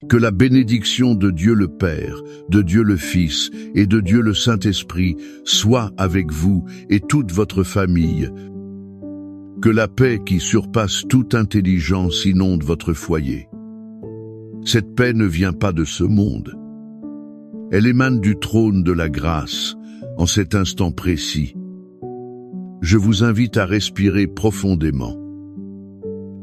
Que la bénédiction de Dieu le Père, de Dieu le Fils et de Dieu le Saint-Esprit soit avec vous et toute votre famille. Que la paix qui surpasse toute intelligence inonde votre foyer. Cette paix ne vient pas de ce monde. Elle émane du trône de la grâce, en cet instant précis. Je vous invite à respirer profondément.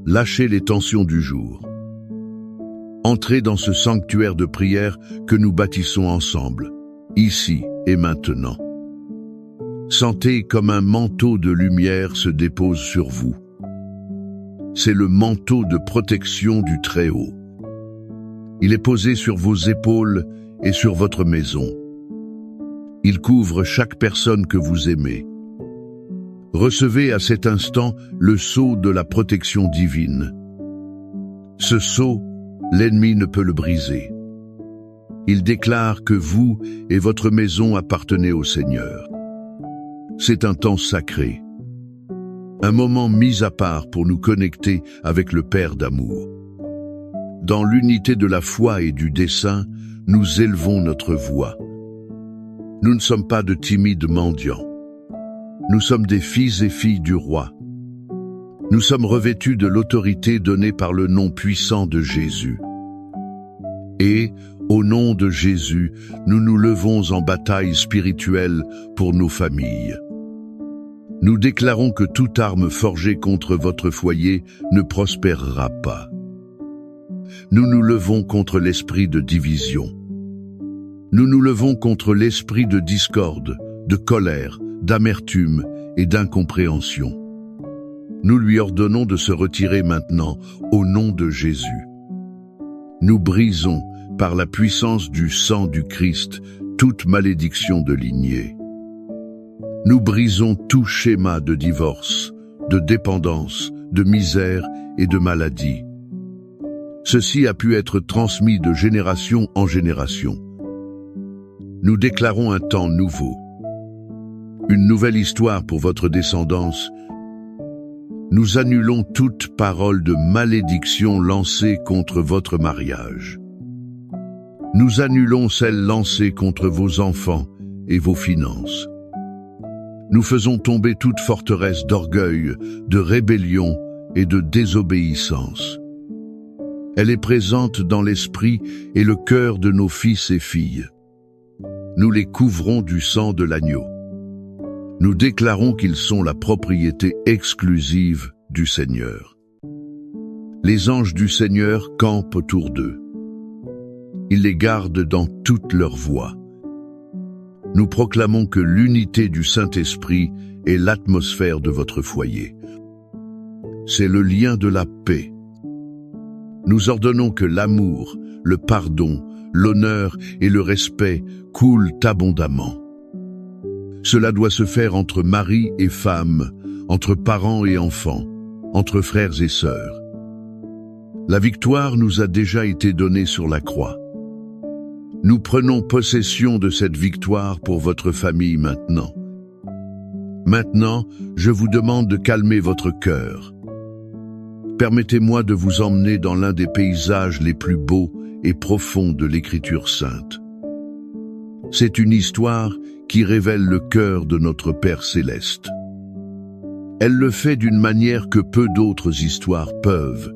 Lâchez les tensions du jour. Entrez dans ce sanctuaire de prière que nous bâtissons ensemble, ici et maintenant. Sentez comme un manteau de lumière se dépose sur vous. C'est le manteau de protection du Très-Haut. Il est posé sur vos épaules et sur votre maison. Il couvre chaque personne que vous aimez. Recevez à cet instant le sceau de la protection divine. Ce sceau, l'ennemi ne peut le briser. Il déclare que vous et votre maison appartenez au Seigneur. C'est un temps sacré, un moment mis à part pour nous connecter avec le Père d'amour. Dans l'unité de la foi et du dessein, nous élevons notre voix. Nous ne sommes pas de timides mendiants. Nous sommes des fils et filles du roi. Nous sommes revêtus de l'autorité donnée par le nom puissant de Jésus. Et, au nom de Jésus, nous nous levons en bataille spirituelle pour nos familles. Nous déclarons que toute arme forgée contre votre foyer ne prospérera pas. Nous nous levons contre l'esprit de division. Nous nous levons contre l'esprit de discorde, de colère, d'amertume et d'incompréhension. Nous lui ordonnons de se retirer maintenant, au nom de Jésus. Nous brisons, par la puissance du sang du Christ, toute malédiction de lignée. Nous brisons tout schéma de divorce, de dépendance, de misère et de maladie. Ceci a pu être transmis de génération en génération. Nous déclarons un temps nouveau, une nouvelle histoire pour votre descendance. Nous annulons toute parole de malédiction lancée contre votre mariage. Nous annulons celle lancée contre vos enfants et vos finances. Nous faisons tomber toute forteresse d'orgueil, de rébellion et de désobéissance. Elle est présente dans l'esprit et le cœur de nos fils et filles. Nous les couvrons du sang de l'agneau. Nous déclarons qu'ils sont la propriété exclusive du Seigneur. Les anges du Seigneur campent autour d'eux. Ils les gardent dans toute leur voie. Nous proclamons que l'unité du Saint-Esprit est l'atmosphère de votre foyer. C'est le lien de la paix. Nous ordonnons que l'amour, le pardon, l'honneur et le respect coulent abondamment. Cela doit se faire entre mari et femme, entre parents et enfants, entre frères et sœurs. La victoire nous a déjà été donnée sur la croix. Nous prenons possession de cette victoire pour votre famille maintenant. Maintenant, je vous demande de calmer votre cœur. Permettez-moi de vous emmener dans l'un des paysages les plus beaux et profonds de l'Écriture sainte. C'est une histoire qui révèle le cœur de notre Père céleste. Elle le fait d'une manière que peu d'autres histoires peuvent.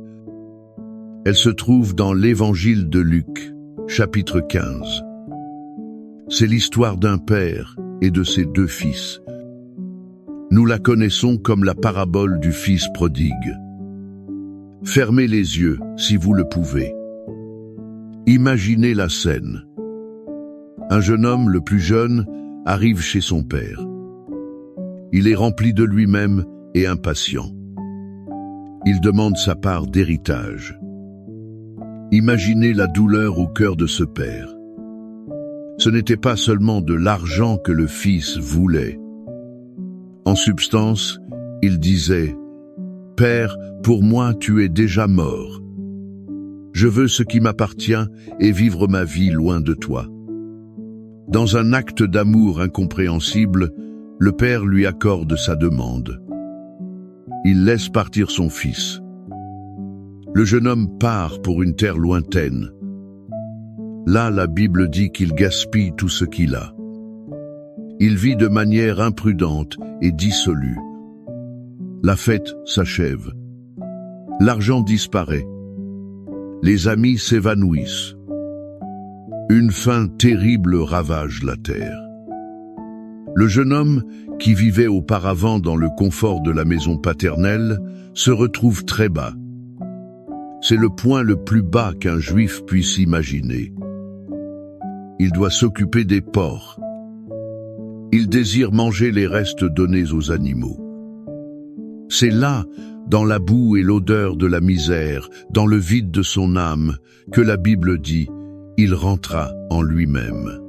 Elle se trouve dans l'Évangile de Luc, chapitre 15. C'est l'histoire d'un père et de ses deux fils. Nous la connaissons comme la parabole du fils prodigue. Fermez les yeux si vous le pouvez. Imaginez la scène. Un jeune homme, le plus jeune, arrive chez son père. Il est rempli de lui-même et impatient. Il demande sa part d'héritage. Imaginez la douleur au cœur de ce père. Ce n'était pas seulement de l'argent que le fils voulait. En substance, il disait « Père, pour moi tu es déjà mort. Je veux ce qui m'appartient et vivre ma vie loin de toi. » Dans un acte d'amour incompréhensible, le père lui accorde sa demande. Il laisse partir son fils. Le jeune homme part pour une terre lointaine, Là, la Bible dit qu'il gaspille tout ce qu'il a. Il vit de manière imprudente et dissolue. La fête s'achève. L'argent disparaît. Les amis s'évanouissent. Une faim terrible ravage la terre. Le jeune homme, qui vivait auparavant dans le confort de la maison paternelle, se retrouve très bas. C'est le point le plus bas qu'un juif puisse imaginer. Il doit s'occuper des porcs. Il désire manger les restes donnés aux animaux. C'est là, dans la boue et l'odeur de la misère, dans le vide de son âme, que la Bible dit « Il rentra en lui-même ».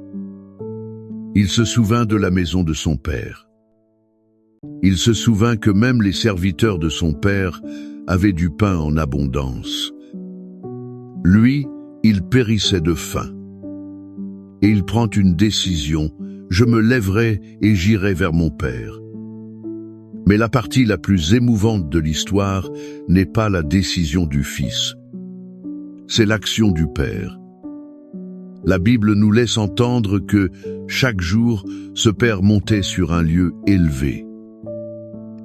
Il se souvint de la maison de son père. Il se souvint que même les serviteurs de son père avaient du pain en abondance. Lui, il périssait de faim. Et il prend une décision, je me lèverai et j'irai vers mon père. Mais la partie la plus émouvante de l'histoire n'est pas la décision du fils. C'est l'action du père. La Bible nous laisse entendre que, chaque jour, ce père montait sur un lieu élevé.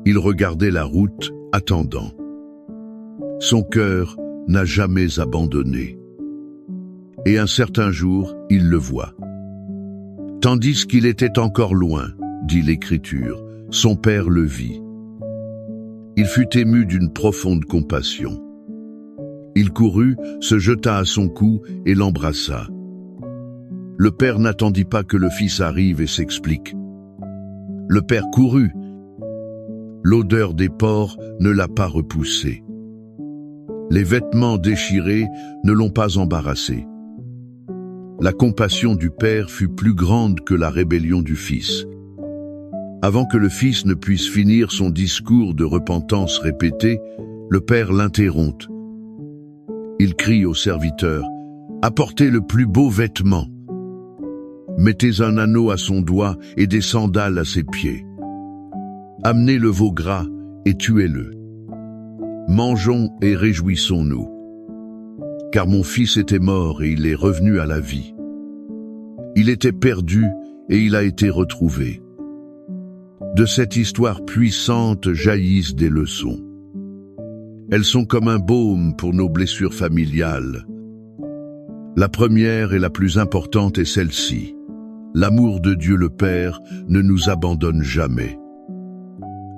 Il regardait la route, attendant. Son cœur n'a jamais abandonné. Et un certain jour, il le voit. Tandis qu'il était encore loin, dit l'Écriture, son père le vit. Il fut ému d'une profonde compassion. Il courut, se jeta à son cou et l'embrassa. Le père n'attendit pas que le fils arrive et s'explique. Le père courut. L'odeur des porcs ne l'a pas repoussé. Les vêtements déchirés ne l'ont pas embarrassé. La compassion du père fut plus grande que la rébellion du fils. Avant que le fils ne puisse finir son discours de repentance répété, le père l'interrompt. Il crie au serviteur, « Apportez le plus beau vêtement. Mettez un anneau à son doigt et des sandales à ses pieds. Amenez le veau gras et tuez-le. Mangeons et réjouissons-nous. Car mon fils était mort et il est revenu à la vie. Il était perdu et il a été retrouvé. » De cette histoire puissante jaillissent des leçons. Elles sont comme un baume pour nos blessures familiales. La première et la plus importante est celle-ci. L'amour de Dieu le Père ne nous abandonne jamais.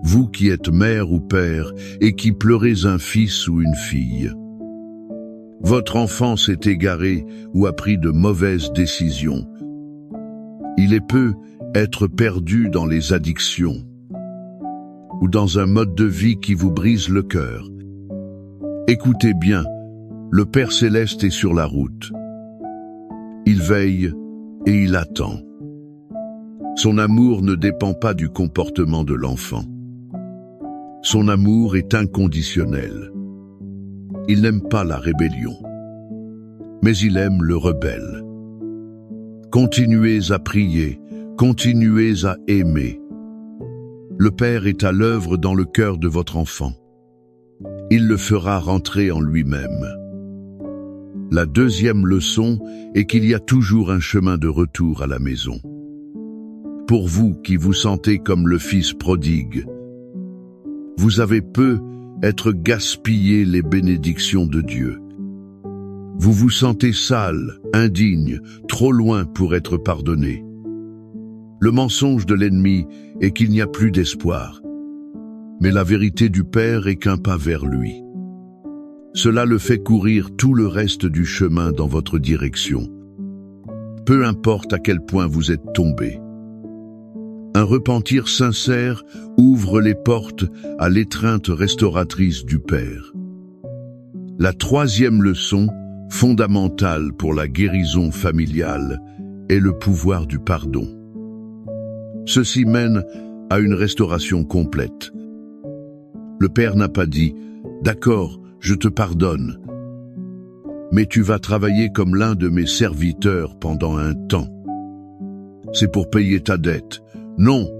Vous qui êtes mère ou père et qui pleurez un fils ou une fille, votre enfant s'est égaré ou a pris de mauvaises décisions. Il est peu être perdu dans les addictions ou dans un mode de vie qui vous brise le cœur. Écoutez bien, le Père Céleste est sur la route. Il veille et il attend. Son amour ne dépend pas du comportement de l'enfant. Son amour est inconditionnel. Il n'aime pas la rébellion, mais il aime le rebelle. Continuez à prier, continuez à aimer. Le Père est à l'œuvre dans le cœur de votre enfant. Il le fera rentrer en lui-même. La deuxième leçon est qu'il y a toujours un chemin de retour à la maison. Pour vous qui vous sentez comme le fils prodigue, vous avez peu être gaspillé les bénédictions de Dieu. Vous vous sentez sale, indigne, trop loin pour être pardonné. Le mensonge de l'ennemi est qu'il n'y a plus d'espoir. Mais la vérité du Père est qu'un pas vers lui. Cela le fait courir tout le reste du chemin dans votre direction. Peu importe à quel point vous êtes tombé. Un repentir sincère ouvre les portes à l'étreinte restauratrice du Père. La troisième leçon, fondamentale pour la guérison familiale, est le pouvoir du pardon. Ceci mène à une restauration complète. Le Père n'a pas dit « D'accord, je te pardonne, mais tu vas travailler comme l'un de mes serviteurs pendant un temps. C'est pour payer ta dette. » Non,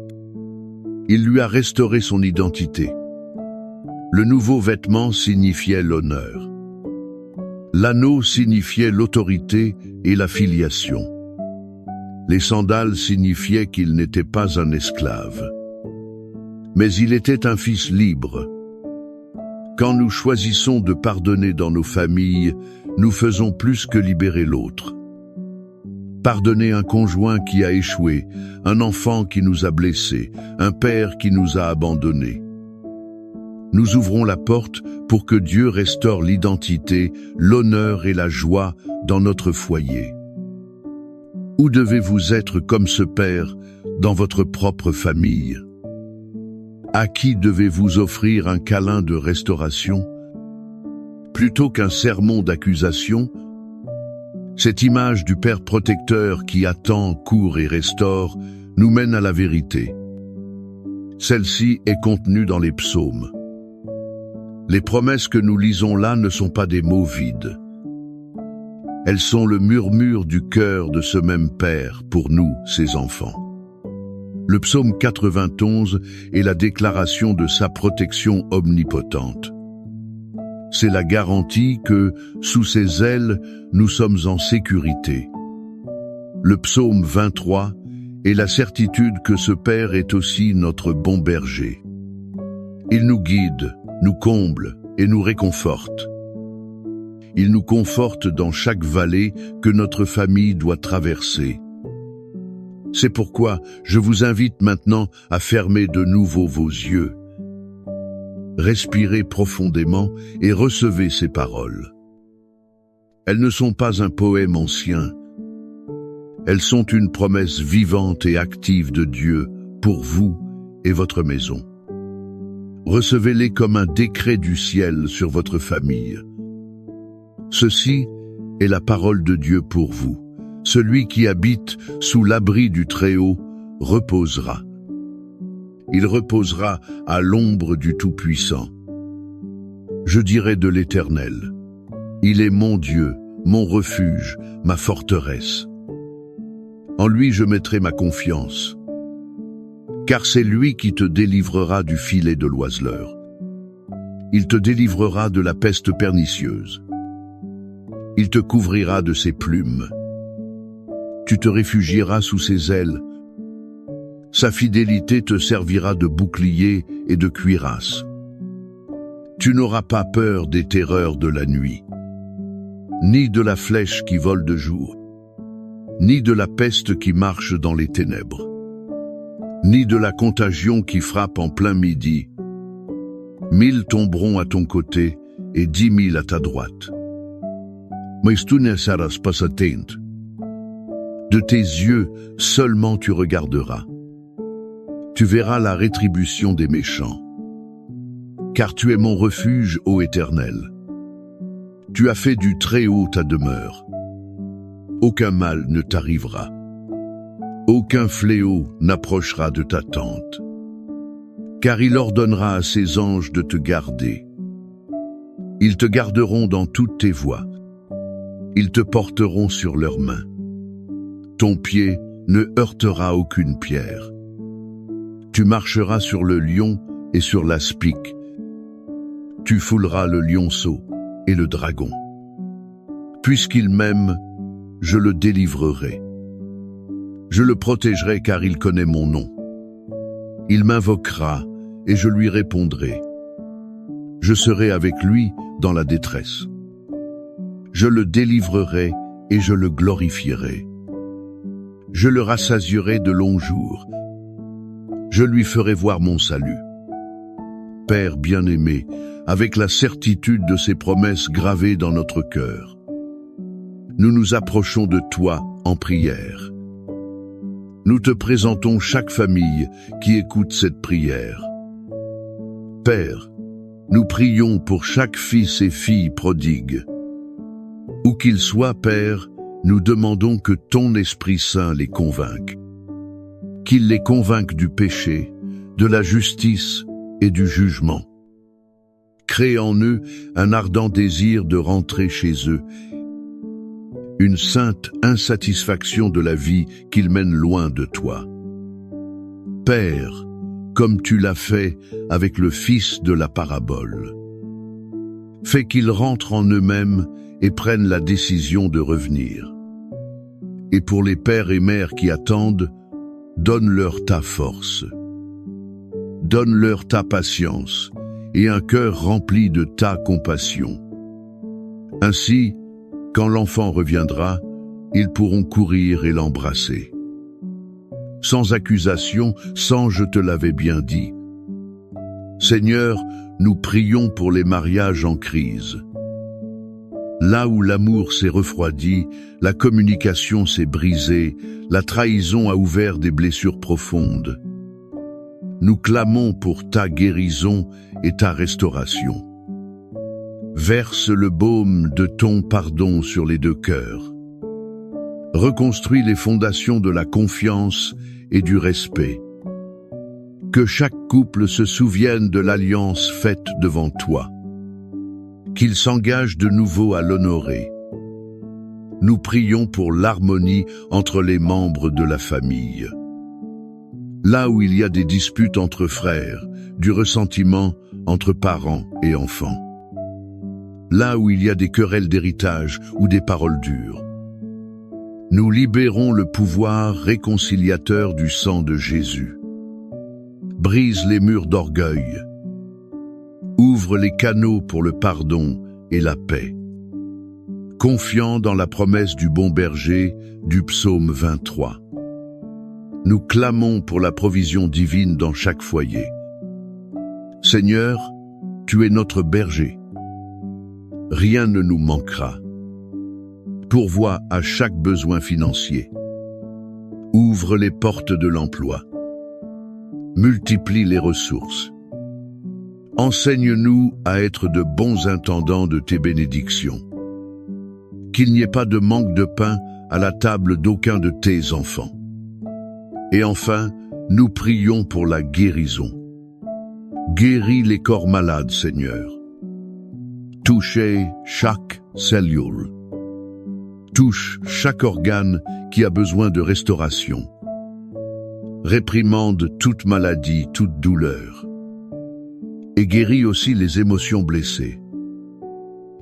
il lui a restauré son identité. Le nouveau vêtement signifiait l'honneur. L'anneau signifiait l'autorité et la filiation. Les sandales signifiaient qu'il n'était pas un esclave. Mais il était un fils libre. Quand nous choisissons de pardonner dans nos familles, nous faisons plus que libérer l'autre. Pardonner un conjoint qui a échoué, un enfant qui nous a blessés, un père qui nous a abandonnés. Nous ouvrons la porte pour que Dieu restaure l'identité, l'honneur et la joie dans notre foyer. Où devez-vous être comme ce père dans votre propre famille? À qui devez-vous offrir un câlin de restauration? Plutôt qu'un sermon d'accusation, cette image du Père protecteur qui attend, court et restaure nous mène à la vérité. Celle-ci est contenue dans les psaumes. Les promesses que nous lisons là ne sont pas des mots vides. Elles sont le murmure du cœur de ce même Père pour nous, ses enfants. Le psaume 91 est la déclaration de sa protection omnipotente. C'est la garantie que, sous ses ailes, nous sommes en sécurité. Le psaume 23 est la certitude que ce Père est aussi notre bon berger. Il nous guide, nous comble et nous réconforte. Il nous conforte dans chaque vallée que notre famille doit traverser. C'est pourquoi je vous invite maintenant à fermer de nouveau vos yeux. Respirez profondément et recevez ces paroles. Elles ne sont pas un poème ancien. Elles sont une promesse vivante et active de Dieu pour vous et votre maison. Recevez-les comme un décret du ciel sur votre famille. Ceci est la parole de Dieu pour vous. Celui qui habite sous l'abri du Très-Haut reposera. Il reposera à l'ombre du Tout-Puissant. Je dirai de l'Éternel: il est mon Dieu, mon refuge, ma forteresse. En lui je mettrai ma confiance. Car c'est lui qui te délivrera du filet de l'oiseleur. Il te délivrera de la peste pernicieuse. Il te couvrira de ses plumes. Tu te réfugieras sous ses ailes. Sa fidélité te servira de bouclier et de cuirasse. Tu n'auras pas peur des terreurs de la nuit, ni de la flèche qui vole de jour, ni de la peste qui marche dans les ténèbres, ni de la contagion qui frappe en plein midi. 1000 tomberont à ton côté et 10 000 à ta droite. Mais tu ne seras pas atteinte. De tes yeux seulement tu regarderas. Tu verras la rétribution des méchants. Car tu es mon refuge, ô Éternel. Tu as fait du Très-Haut ta demeure. Aucun mal ne t'arrivera. Aucun fléau n'approchera de ta tente. Car il ordonnera à ses anges de te garder. Ils te garderont dans toutes tes voies. Ils te porteront sur leurs mains. Ton pied ne heurtera aucune pierre. Tu marcheras sur le lion et sur l'aspic. Tu fouleras le lionceau et le dragon. Puisqu'il m'aime, je le délivrerai. Je le protégerai car il connaît mon nom. Il m'invoquera et je lui répondrai. Je serai avec lui dans la détresse. Je le délivrerai et je le glorifierai. Je le rassasierai de longs jours. Je lui ferai voir mon salut. Père bien-aimé, avec la certitude de ses promesses gravées dans notre cœur, nous nous approchons de toi en prière. Nous te présentons chaque famille qui écoute cette prière. Père, nous prions pour chaque fils et fille prodigue. Où qu'ils soient, Père, nous demandons que ton Esprit Saint les convainque. Qu'il les convainque du péché, de la justice et du jugement. Crée en eux un ardent désir de rentrer chez eux, une sainte insatisfaction de la vie qu'ils mènent loin de toi. Père, comme tu l'as fait avec le fils de la parabole, fais qu'ils rentrent en eux-mêmes et prennent la décision de revenir. Et pour les pères et mères qui attendent, donne-leur ta force. Donne-leur ta patience et un cœur rempli de ta compassion. Ainsi, quand l'enfant reviendra, ils pourront courir et l'embrasser. Sans accusation, sans je te l'avais bien dit. Seigneur, nous prions pour les mariages en crise. Là où l'amour s'est refroidi, la communication s'est brisée, la trahison a ouvert des blessures profondes. Nous clamons pour ta guérison et ta restauration. Verse le baume de ton pardon sur les deux cœurs. Reconstruis les fondations de la confiance et du respect. Que chaque couple se souvienne de l'alliance faite devant toi. Qu'il s'engage de nouveau à l'honorer. Nous prions pour l'harmonie entre les membres de la famille. Là où il y a des disputes entre frères, du ressentiment entre parents et enfants. Là où il y a des querelles d'héritage ou des paroles dures. Nous libérons le pouvoir réconciliateur du sang de Jésus. Brise les murs d'orgueil. Ouvre les canaux pour le pardon et la paix. Confiant dans la promesse du bon berger du psaume 23. Nous clamons pour la provision divine dans chaque foyer. Seigneur, tu es notre berger. Rien ne nous manquera. Pourvois à chaque besoin financier. Ouvre les portes de l'emploi. Multiplie les ressources. Enseigne-nous à être de bons intendants de tes bénédictions. Qu'il n'y ait pas de manque de pain à la table d'aucun de tes enfants. Et enfin, nous prions pour la guérison. Guéris les corps malades, Seigneur. Touchez chaque cellule. Touche chaque organe qui a besoin de restauration. Réprimande toute maladie, toute douleur. Et guéris aussi les émotions blessées.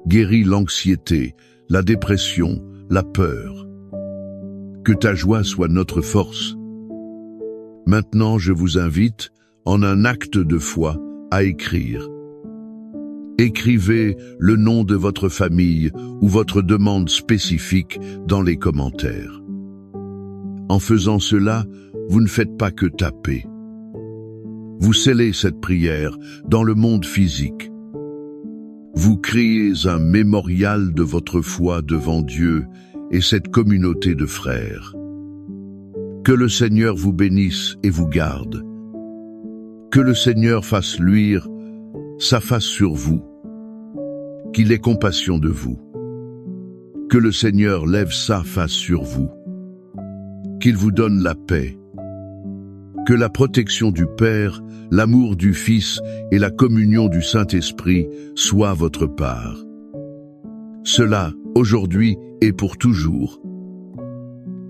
Guéris l'anxiété, la dépression, la peur. Que ta joie soit notre force. Maintenant, je vous invite, en un acte de foi, à écrire. Écrivez le nom de votre famille ou votre demande spécifique dans les commentaires. En faisant cela, vous ne faites pas que taper. Vous scellez cette prière dans le monde physique. Vous créez un mémorial de votre foi devant Dieu et cette communauté de frères. Que le Seigneur vous bénisse et vous garde. Que le Seigneur fasse luire sa face sur vous. Qu'il ait compassion de vous. Que le Seigneur lève sa face sur vous. Qu'il vous donne la paix. Que la protection du Père, l'amour du Fils et la communion du Saint-Esprit soient votre part. Cela, aujourd'hui et pour toujours.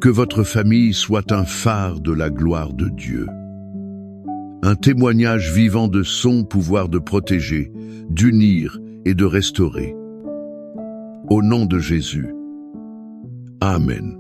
Que votre famille soit un phare de la gloire de Dieu. Un témoignage vivant de son pouvoir de protéger, d'unir et de restaurer. Au nom de Jésus. Amen.